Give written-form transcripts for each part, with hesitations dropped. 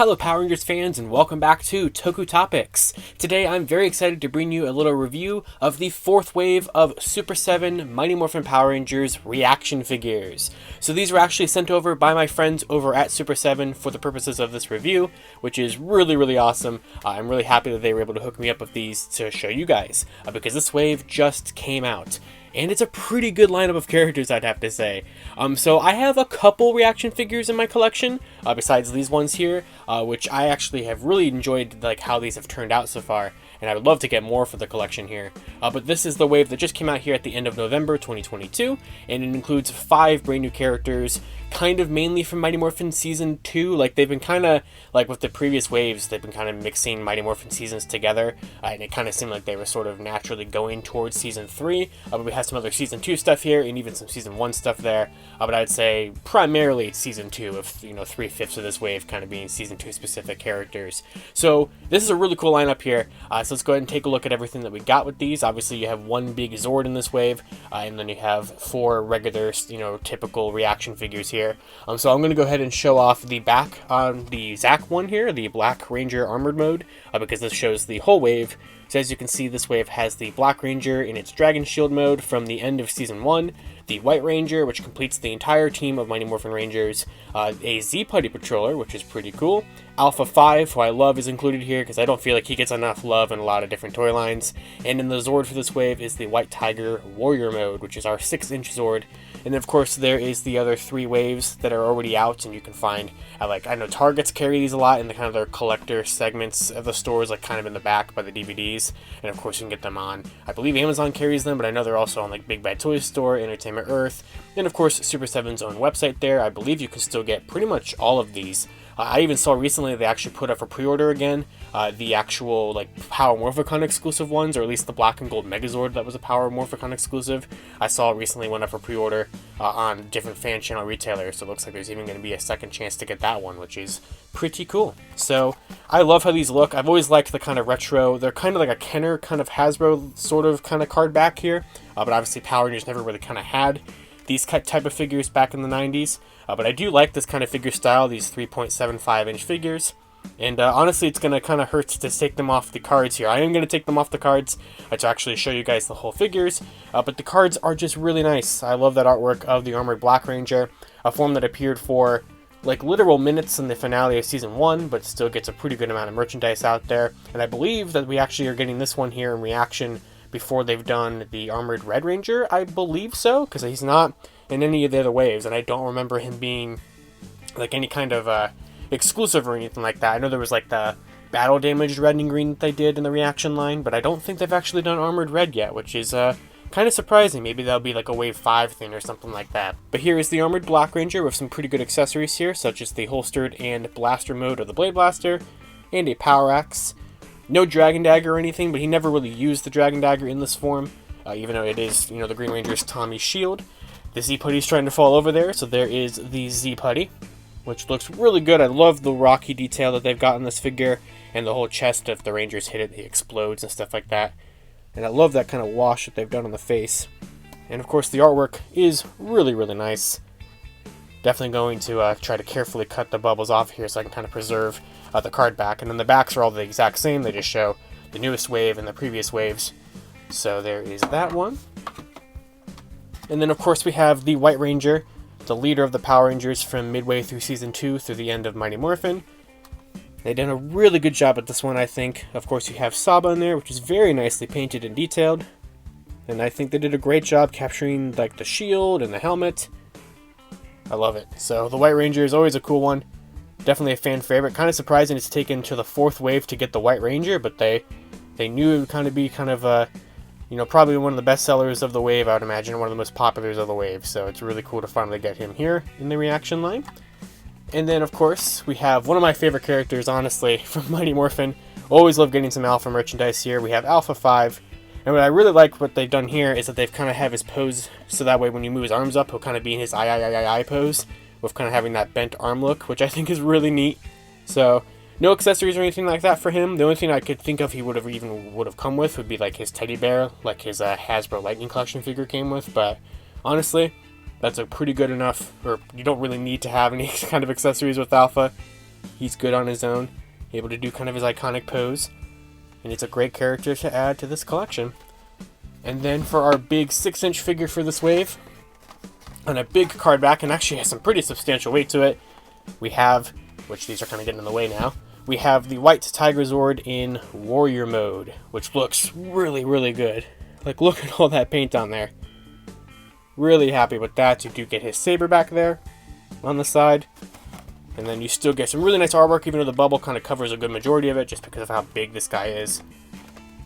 Hello Power Rangers fans and welcome back to Toku Topics. Today I'm very excited to bring you a little review of the fourth wave of Super 7 Mighty Morphin Power Rangers ReAction figures. So these were actually sent over by my friends over at Super 7 for the purposes of this review, which is really awesome. I'm really happy that they were able to hook me up with these to show you guys, because this wave just came out. And it's a pretty good lineup of characters, I'd have to say. So I have a couple ReAction figures in my collection, besides these ones here, which I actually have really enjoyed how these have turned out so far, and I would love to get more for the collection here. But this is the wave that just came out here at the end of November 2022, and it includes 5 brand new characters, kind of mainly from Mighty Morphin Season 2. They've been kind of, with the previous waves, they've been kind of mixing Mighty Morphin seasons together, and it kind of seemed like they were sort of naturally going towards Season 3, but we have some other Season 2 stuff here, and even some Season 1 stuff there, but I'd say primarily it's Season 2, of 3/5 of this wave kind of being Season 2 specific characters. So this is a really cool lineup here, so let's go ahead and take a look at everything that we got with these. Obviously you have one big Zord in this wave, and then you have 4 regular, typical ReAction figures here. So I'm going to go ahead and show off the back on the Zack one here, the Black Ranger Armored Mode, because this shows the whole wave. So as you can see, this wave has the Black Ranger in its Dragon Shield mode from the end of Season 1, the White Ranger, which completes the entire team of Mighty Morphin Rangers, a Z-Putty Patroller, which is pretty cool, Alpha 5, who I love, is included here because I don't feel like he gets enough love in a lot of different toy lines, and in the Zord for this wave is the White Tiger Warrior Mode, which is our 6-inch Zord. And then of course there is the other 3 waves that are already out, and you can find I know Targets carry these a lot in the kind of their collector segments of the stores, kind of in the back by the DVDs, and of course you can get them on, I believe Amazon carries them, but I know they're also on Big Bad Toy Store, Entertainment Earth, and of course Super 7's own website there. I believe you can still get pretty much all of these. I even saw recently they actually put up for pre-order again the actual Power Morphicon exclusive ones, or at least the Black and Gold Megazord that was a Power Morphicon exclusive. I saw it recently went up for pre-order on different fan channel retailers, so it looks like there's even going to be a second chance to get that one, which is pretty cool. So I love how these look. I've always liked the kind of retro, they're kind of like a Kenner kind of Hasbro sort of kind of card back here, but obviously Power Rangers never really kind of had these type of figures back in the 90s, but I do like this kind of figure style, these 3.75-inch figures, and honestly it's going to kind of hurt to take them off the cards here. I am going to take them off the cards to actually show you guys the whole figures, but the cards are just really nice. I love that artwork of the Armored Black Ranger, a form that appeared for literal minutes in the finale of Season 1, but still gets a pretty good amount of merchandise out there, and I believe that we actually are getting this one here in ReAction before they've done the Armored Red Ranger. I believe so, because he's not in any of the other waves, and I don't remember him being any kind of exclusive or anything like that. I know there was the battle damaged red and green that they did in the ReAction line, but I don't think they've actually done Armored Red yet, which is kind of surprising. Maybe that'll be a Wave 5 thing or something like that. But here is the Armored Black Ranger with some pretty good accessories here, such as the holstered and blaster mode of the Blade Blaster, and a Power Axe. No Dragon Dagger or anything, but he never really used the Dragon Dagger in this form, even though it is, the Green Ranger's Tommy's shield. The Z-Putty's trying to fall over there, so there is the Z-Putty, which looks really good. I love the rocky detail that they've got in this figure, and the whole chest, if the Rangers hit it, it explodes and stuff like that. And I love that kind of wash that they've done on the face. And of course the artwork is really nice. Definitely going to try to carefully cut the bubbles off here so I can kind of preserve the card back. And then the backs are all the exact same. They just show the newest wave and the previous waves. So there is that one. And then of course we have the White Ranger, the leader of the Power Rangers from midway through Season 2 through the end of Mighty Morphin. They've done a really good job at this one, I think. Of course you have Saba in there, which is very nicely painted and detailed. And I think they did a great job capturing the shield and the helmet. I love it. So the White Ranger is always a cool one. Definitely a fan favorite. Kind of surprising it's taken to the 4th wave to get the White Ranger, but they knew it would kind of be probably one of the best sellers of the wave, I would imagine, one of the most populars of the wave. So it's really cool to finally get him here in the ReAction line. And then of course we have one of my favorite characters, honestly, from Mighty Morphin. Always love getting some Alpha merchandise here. We have Alpha 5. And what I really like what they've done here is that they've kind of have his pose, so that way when you move his arms up, he'll kind of be in his I pose, with kind of having that bent arm look, which I think is really neat. So, no accessories or anything like that for him. The only thing I could think of he would have come with would be his teddy bear, his Hasbro Lightning Collection figure came with, but honestly, that's a pretty good enough, or you don't really need to have any kind of accessories with Alpha. He's good on his own, able to do kind of his iconic pose, and it's a great character to add to this collection. And then for our big 6-inch figure for this wave, on a big card back, and actually has some pretty substantial weight to it, we have, which these are kind of getting in the way now, we have the white Tigerzord in Warrior Mode, which looks really, really good. Like, look at all that paint on there. Really happy with that. You do get his saber back there on the side. And then you still get some really nice artwork, even though the bubble kind of covers a good majority of it, just because of how big this guy is.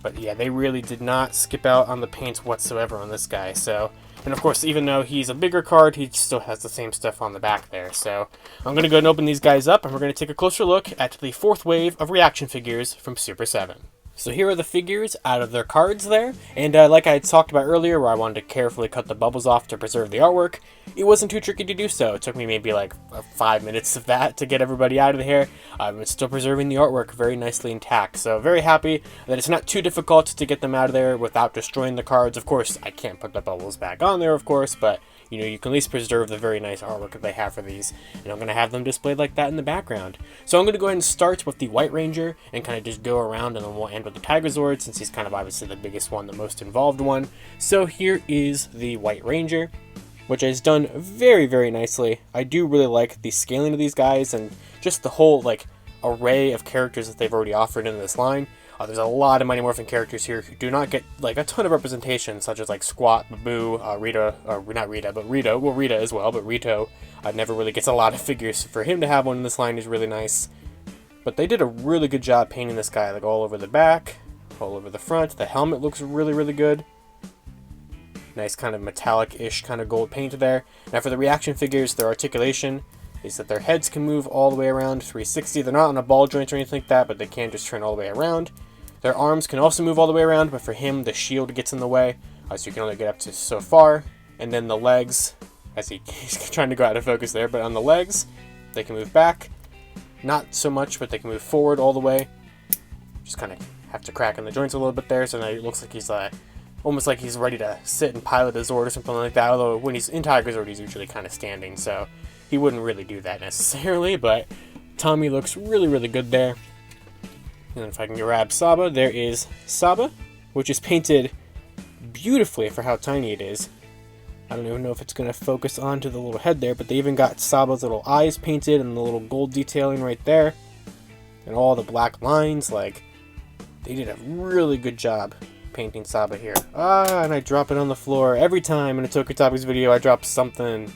But yeah, they really did not skip out on the paint whatsoever on this guy. So, and of course, even though he's a bigger card, he still has the same stuff on the back there. So I'm going to go and open these guys up, and we're going to take a closer look at the 4th wave of reaction figures from Super 7. So here are the figures out of their cards there, and like I had talked about earlier, where I wanted to carefully cut the bubbles off to preserve the artwork, it wasn't too tricky to do so. It took me maybe like 5 minutes of that to get everybody out of here. It's still preserving the artwork very nicely intact, so very happy that it's not too difficult to get them out of there without destroying the cards. Of course, I can't put the bubbles back on there, of course, but you know, you can at least preserve the very nice artwork that they have for these, and I'm going to have them displayed like that in the background. So I'm going to go ahead and start with the White Ranger and kind of just go around, and then we'll end with the Tigerzord, since he's kind of obviously the biggest one, the most involved one. So here is the White Ranger, which is done very, very nicely. I do really like the scaling of these guys and just the whole like array of characters that they've already offered in this line. There's a lot of Mighty Morphin characters here who do not get like a ton of representation, such as like Squat, Babu, Rita, or not Rita, but Rito. Well, Rita as well, but Rito never really gets a lot of figures. For him to have one in this line is really nice. But they did a really good job painting this guy, like all over the back, all over the front. The helmet looks really, really good. Nice kind of metallic-ish kind of gold paint there. Now for the reaction figures, their articulation is that their heads can move all the way around 360. They're not on a ball joint or anything like that, but they can just turn all the way around. Their arms can also move all the way around, but for him, the shield gets in the way, so you can only get up to so far. And then the legs, as he's trying to go out of focus there, but on the legs, they can move back. Not so much, but they can move forward all the way. Just kind of have to crack in the joints a little bit there, so now it looks like he's almost like he's ready to sit and pilot a Zord or something like that, although when he's in Tigerzord, he's usually kind of standing, so he wouldn't really do that necessarily, but Tommy looks really, really good there. And if I can grab Saba, there is Saba, which is painted beautifully for how tiny it is. I don't even know if it's going to focus onto the little head there, but they even got Saba's little eyes painted and the little gold detailing right there. And all the black lines, like, they did a really good job painting Saba here. And I drop it on the floor. Every time in a Toku Topics video, I drop something.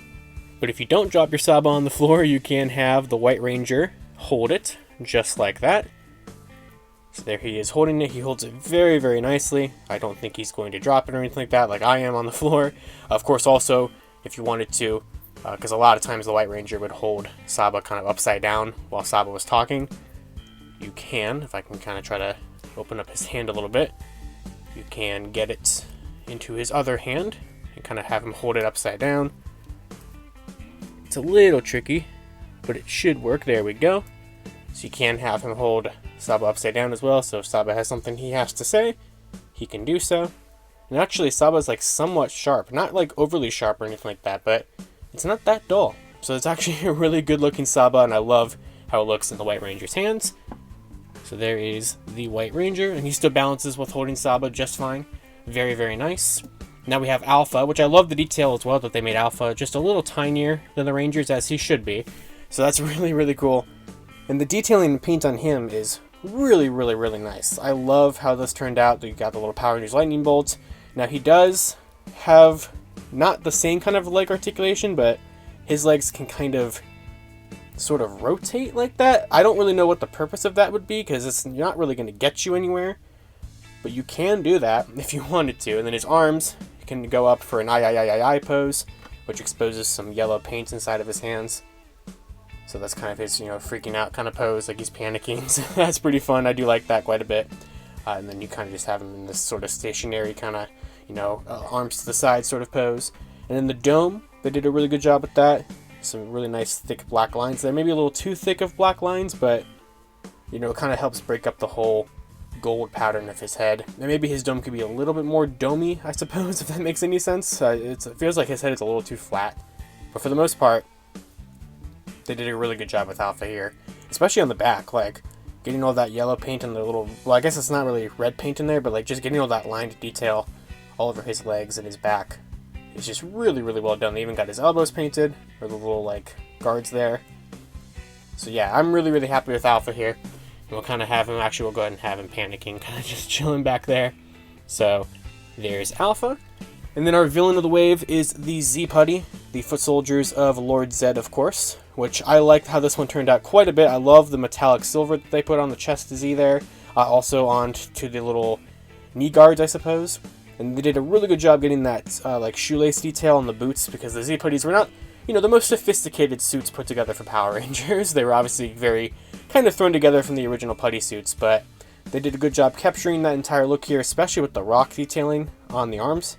But if you don't drop your Saba on the floor, you can have the White Ranger hold it, just like that. So there he is holding it. He holds it very, very nicely. I don't think he's going to drop it or anything like that, like I am on the floor. Of course, also, if you wanted to, because a lot of times the White Ranger would hold Saba kind of upside down while Saba was talking. You can, if I can kind of try to open up his hand a little bit, you can get it into his other hand and kind of have him hold it upside down. It's a little tricky, but it should work. There we go. So you can have him hold Saba upside down as well, so if Saba has something he has to say, he can do so. And actually, Saba's like somewhat sharp. Not like overly sharp or anything like that, but it's not that dull. So it's actually a really good looking Saba, and I love how it looks in the White Ranger's hands. So there is the White Ranger, and he still balances with holding Saba just fine. Very, very nice. Now we have Alpha, which I love the detail as well, that they made Alpha just a little tinier than the Rangers, as he should be. So that's really, really cool. And the detailing and paint on him is really, really, really nice. I love how this turned out. You got the little Power Rangers lightning bolts. Now he does have not the same kind of leg articulation, but his legs can kind of sort of rotate like that. I don't really know what the purpose of that would be, because it's not really going to get you anywhere. But you can do that if you wanted to. And then his arms can go up for an I pose, which exposes some yellow paint inside of his hands. So that's kind of his, freaking out kind of pose, like he's panicking. So that's pretty fun. I do like that quite a bit. And then you kind of just have him in this sort of stationary kind of, arms to the side sort of pose. And then the dome, they did a really good job with that. Some really nice thick black lines there. Maybe a little too thick of black lines, but, it kind of helps break up the whole gold pattern of his head. And maybe his dome could be a little bit more domey, I suppose, if that makes any sense. It feels like his head is a little too flat. But for the most part, they did a really good job with Alpha here. especially on the back, like getting all that yellow paint on the little, well, I guess it's not really red paint in there, but like just getting all that lined detail all over his legs and his back is just really, really well done. They even got his elbows painted, or the little like guards there. So yeah, I'm really, really happy with Alpha here. And we'll kind of have him, actually we'll go ahead and have him panicking, kind of just chilling back there. So there's Alpha. And then our villain of the wave is the Z Putty, the foot soldiers of Lord Zed, of course, which I liked how this one turned out quite a bit. I love the metallic silver that they put on the chest of Z there, also on to the little knee guards, I suppose. And they did a really good job getting that like shoelace detail on the boots, because the Z Putties were not, you know, the most sophisticated suits put together for Power Rangers. They were obviously very kind of thrown together from the original Putty suits, but they did a good job capturing that entire look here, especially with the rock detailing on the arms.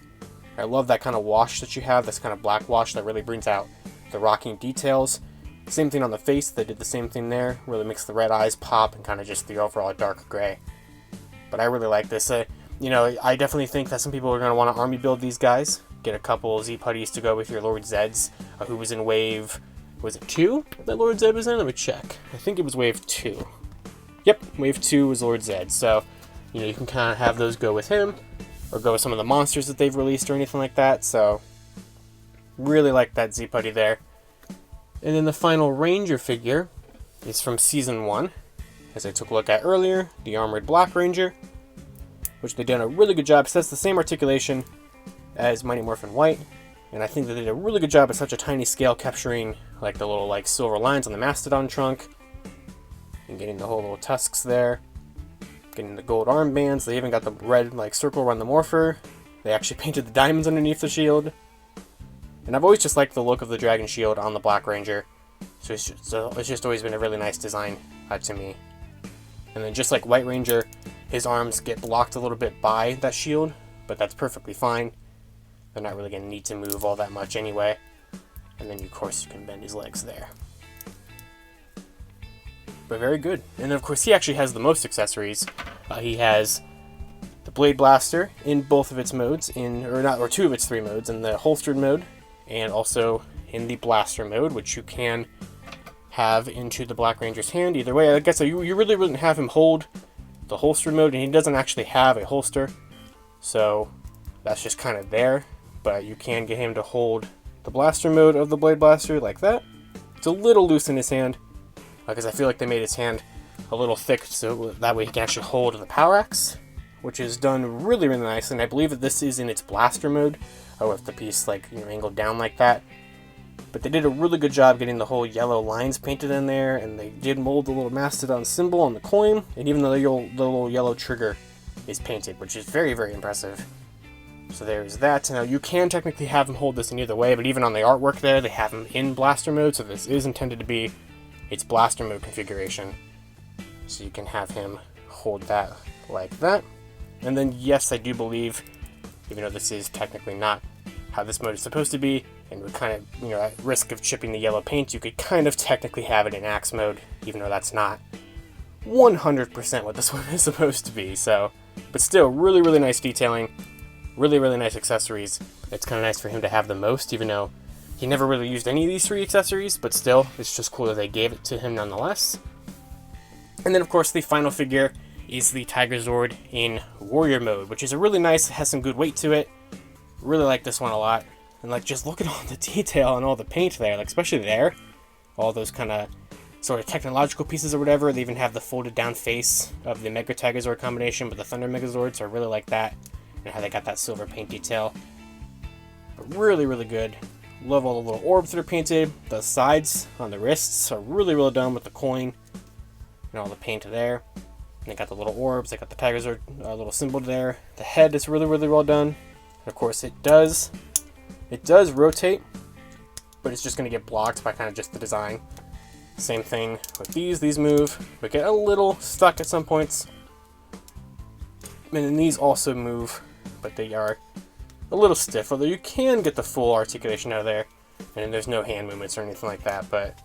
I love that kind of wash that you have, this kind of black wash that really brings out the rocking details. Same thing on the face, they did the same thing there, really makes the red eyes pop and kind of just the overall dark gray. But I really like this. You know, I definitely think that some people are going to want to army build these guys. Get a couple Z Putties to go with your Lord Zeds, who was in wave, was it 2 that Lord Zed was in? Let me check. I think it was wave 2. Yep, wave 2 was Lord Zed. So, you know, you can kind of have those go with him, or go with some of the monsters that they've released or anything like that. So, really like that Z Putty there. And then the final Ranger figure is from Season 1, as I took a look at earlier, the Armored Black Ranger, which they did a really good job. So that's the same articulation as Mighty Morphin White, and I think they did a really good job at such a tiny scale capturing like the little like silver lines on the mastodon trunk, and getting the whole little tusks there, getting the gold armbands. They even got the red like circle around the morpher. They actually painted the diamonds underneath the shield, and I've always just liked the look of the dragon shield on the Black Ranger, so it's just always been a really nice design to me. And then just like White Ranger, his arms get blocked a little bit by that shield, but that's perfectly fine. They're not really going to need to move all that much anyway. And then, of course, you can bend his legs there. But very good. And then, of course, he actually has the most accessories. He has the Blade Blaster in both of its modes, or 2 of its 3 modes, in the holstered mode, and also in the blaster mode, which you can have into the Black Ranger's hand. Either way, I guess you really wouldn't have him hold the holstered mode, and he doesn't actually have a holster, so that's just kind of there. But you can get him to hold the blaster mode of the Blade Blaster like that. It's a little loose in his hand, because I feel like they made his hand a little thick, so that way he can actually hold the Power Axe, which is done really, really nice. And I believe that this is in its blaster mode, with the piece like, you know, angled down like that. But they did a really good job getting the whole yellow lines painted in there, and they did mold the little mastodon symbol on the coin, and even the little yellow trigger is painted, which is very, very impressive. So there's that. Now, you can technically have him hold this in either way, but even on the artwork there, they have him in blaster mode, so this is intended to be its blaster mode configuration. So you can have him hold that like that. And then, yes, I do believe, even though this is technically not how this mode is supposed to be, and we're kind of, you know, at risk of chipping the yellow paint, you could kind of technically have it in axe mode, even though that's not 100% what this one is supposed to be. So, but still, really, really nice detailing. Really, really nice accessories. It's kind of nice for him to have the most, even though he never really used any of these 3 accessories, but still, it's just cool that they gave it to him nonetheless. And then, of course, the final figure is the Tigerzord in Warrior Mode, which is a really nice, has some good weight to it. Really like this one a lot. And, like, just look at all the detail and all the paint there, like, especially there. All those kind of sort of technological pieces or whatever. They even have the folded down face of the Mega Tigerzord combination with the Thunder Megazord, so I really like that. And how they got that silver paint detail. But really, really good. Love all the little orbs that are painted. The sides on the wrists are really well done with the coin and all the paint there. And they got the little orbs. They got the Tigerzord little symbol there. The head is really, really well done. And of course, it does rotate, but it's just going to get blocked by kind of just the design. Same thing with these. These move, but get a little stuck at some points. And then these also move, but they are a little stiff, although you can get the full articulation out of there, and there's no hand movements or anything like that, but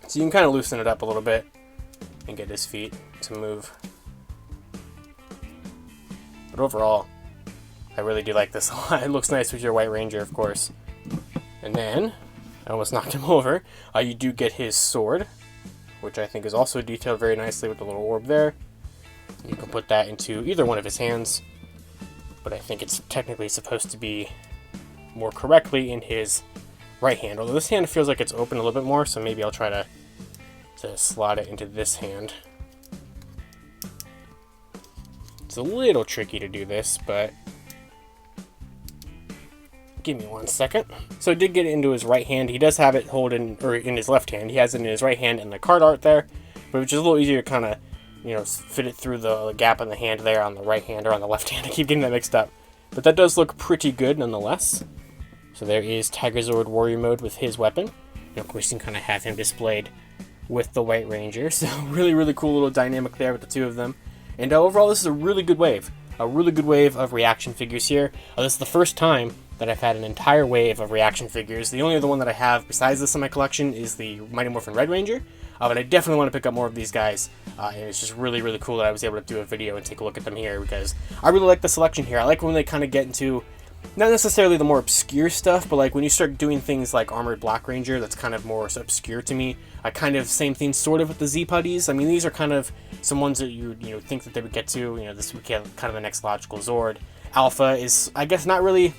so you can kind of loosen it up a little bit and get his feet to move. But overall, I really do like this a lot. It looks nice with your White Ranger, of course. And then, I almost knocked him over, you do get his sword, which I think is also detailed very nicely with the little orb there. You can put that into either one of his hands, but I think it's technically supposed to be more correctly in his right hand. Although this hand feels like it's open a little bit more, so maybe I'll try to slot it into this hand. It's a little tricky to do this, but give me 1 second. So I did get it into his right hand. He does have it in his left hand. He has it in his right hand and the card art there, but which is a little easier to kind of, fit it through the gap in the hand there on the right hand or on the left hand. I keep getting that mixed up. But that does look pretty good nonetheless. So there is Tigerzord Warrior Mode with his weapon. And of course you can kind of have him displayed with the White Ranger. So really, really cool little dynamic there with the two of them. And overall, this is a really good wave. A really good wave of ReAction figures here. This is the first time that I've had an entire wave of ReAction figures. The only other one that I have besides this in my collection is the Mighty Morphin Red Ranger. But I definitely want to pick up more of these guys. And it's just really, really cool that I was able to do a video and take a look at them here, because I really like the selection here. I like when they kind of get into, not necessarily the more obscure stuff, but like when you start doing things like Armored Black Ranger, that's kind of more obscure to me. Kind of same thing sort of with the Z Putties. I mean, these are kind of some ones that you think that they would get to. This would get kind of the next logical Zord. Alpha is, I guess, not really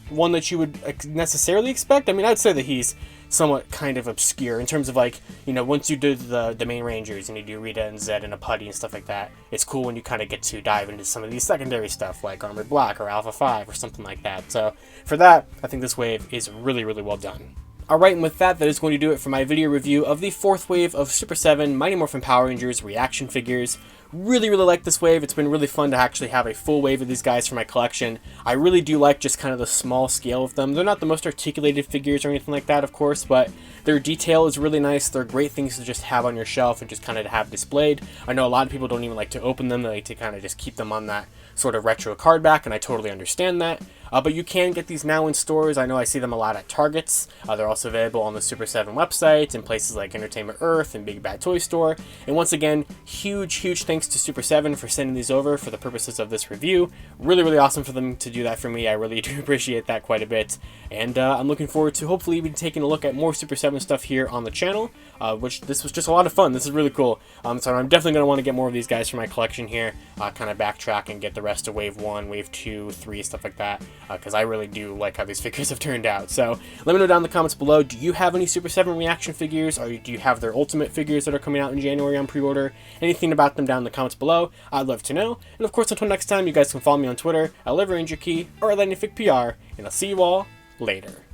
one that you would necessarily expect. I mean, I'd say that he's somewhat kind of obscure in terms of like, once you do the main Rangers and you do Rita and Zed and a Putty and stuff like that, it's cool when you kind of get to dive into some of these secondary stuff like Armored Black or Alpha 5 or something like that. So for that, I think this wave is really, really well done. Alright, and with that is going to do it for my video review of the fourth wave of Super 7 Mighty Morphin Power Rangers ReAction figures. Really, really like this wave. It's been really fun to actually have a full wave of these guys for my collection. I really do like just kind of the small scale of them. They're not the most articulated figures or anything like that, of course, but their detail is really nice. They're great things to just have on your shelf and just kind of have displayed. I know a lot of people don't even like to open them. They like to kind of just keep them on that sort of retro card back, and I totally understand that. But you can get these now in stores. I know I see them a lot at Targets. They're also available on the Super 7 website and places like Entertainment Earth and Big Bad Toy Store. And once again, huge, huge thanks to Super 7 for sending these over for the purposes of this review. Really, really awesome for them to do that for me. I really do appreciate that quite a bit. And I'm looking forward to hopefully even taking a look at more Super 7 stuff here on the channel, which this was just a lot of fun. This is really cool. So I'm definitely going to want to get more of these guys for my collection here, kind of backtrack and get the rest of Wave 1, Wave 2, 3, stuff like that, because I really do like how these figures have turned out. So let me know down in the comments below, do you have any Super 7 ReAction figures, or do you have their Ultimate figures that are coming out in January on pre-order? Anything about them down in the comments below, I'd love to know. And of course, until next time, you guys can follow me on Twitter at LiveRangerKey or at LightningFigPR, and I'll see you all later.